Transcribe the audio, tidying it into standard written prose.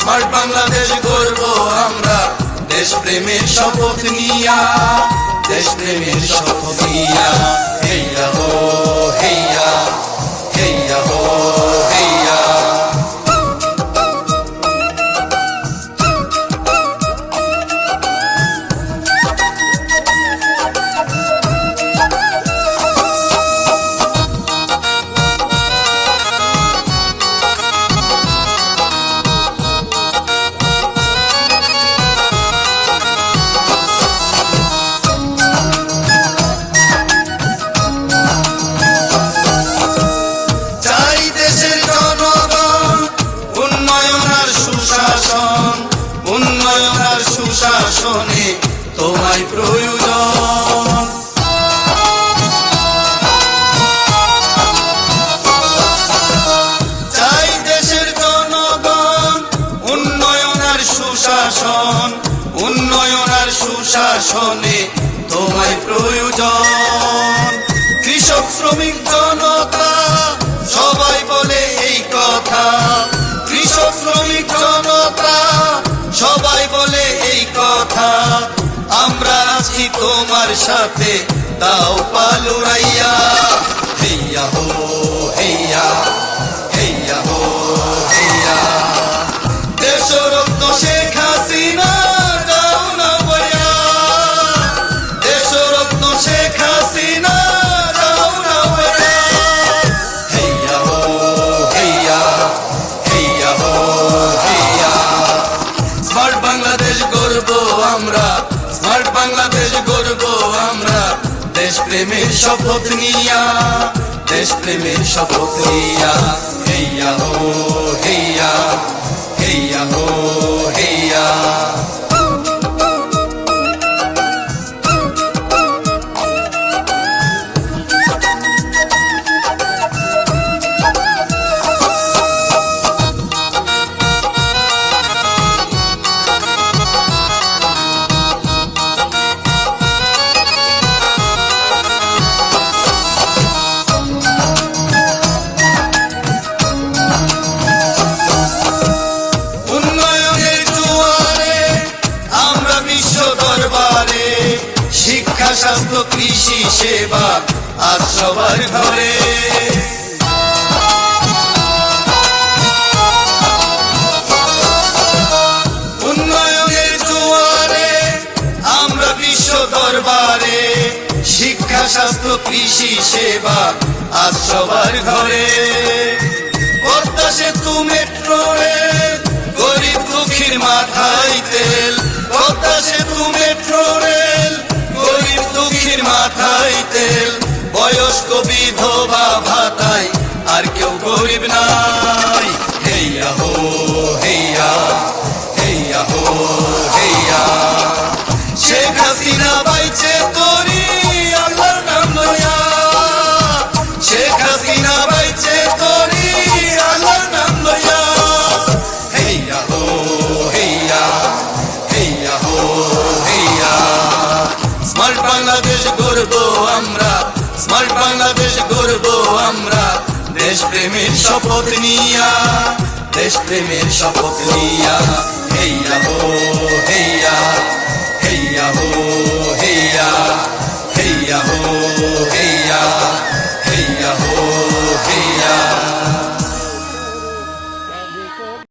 Smart Bangladesh গড়ব আমরা, দেশপ্রেমের শপথ নিয়া, দেশপ্রেমের শপথ নিয়া। হেইয়া হো হেইয়া, হেইয়া হো হেইয়া। উন্নয়ন আর সুশাসনে তোমায় প্রয়োজন। চাই দেশের জনগণ উন্নয়ন আর সুশাসন, উন্নয়ন আর সুশাসনে তোমায় প্রয়োজন। কৃষক শ্রমিক জনতা সবাই বলে এই কথা, কৃষক শ্রমিক জনতা সবাই বলে এই কথা। আমরা আছি তোমার সাথে, দাও পালুরাইয়া। হেইয়া হো হেইয়া, হেইয়া হো হেইয়া। দেশরত্ন শেখ হাসিনা যাও না বইয়া, দেশরত্ন শেখ হাসিনা যাও না বইয়া। হেইয়া হো হেইয়া, হেইয়া হো হেইয়া। স্মার্ট বাংলাদেশ গড়ব আমরা, স্মার্ট বাংলাদেশ গড়ব আমরা, দেশপ্রেমের শপথ নিয়া, দেশপ্রেমের শপথ নিয়া। হেইয়া হো হেইয়া, হেইয়া হো হেইয়া। শিক্ষা স্বাস্থ্য কৃষি সেবা আজ সবার ঘরে। উন্নয়নের জোয়ারে আমরা বিশ্ব দরবারে, শিক্ষা স্বাস্থ্য কৃষি সেবা আজ সবার ঘরে। পদ্মা সেতু মেট্রো রেল, গরিব দুঃখীর মাথায় তেল। পদ্মা সেতু মেট্রো রেল, গরিব দুঃখীর মাথায় তেল। বয়স্ক বিধবা ভাতায় আর কেউ গরিব নাই। হেইয়া হো হেইয়া, হেইয়া হো হেইয়া। শেখ হাসিনা বাইচে তোরি আল্লাহর নাম লইয়া, শেখ হাসিনা বাইচে তোরি আল্লাহর নাম লইয়া। হেইয়া হো হেইয়া, হেইয়া হো হেইয়া। স্মার্ট বাংলাদেশ গড়ব আমরা, স্মার্ট বাংলাদেশ গড়ব আমরা, দেশপ্রেমের শপথ নিয়া, দেশপ্রেমের শপথ নিয়া। হেইয়া হো হেইয়া।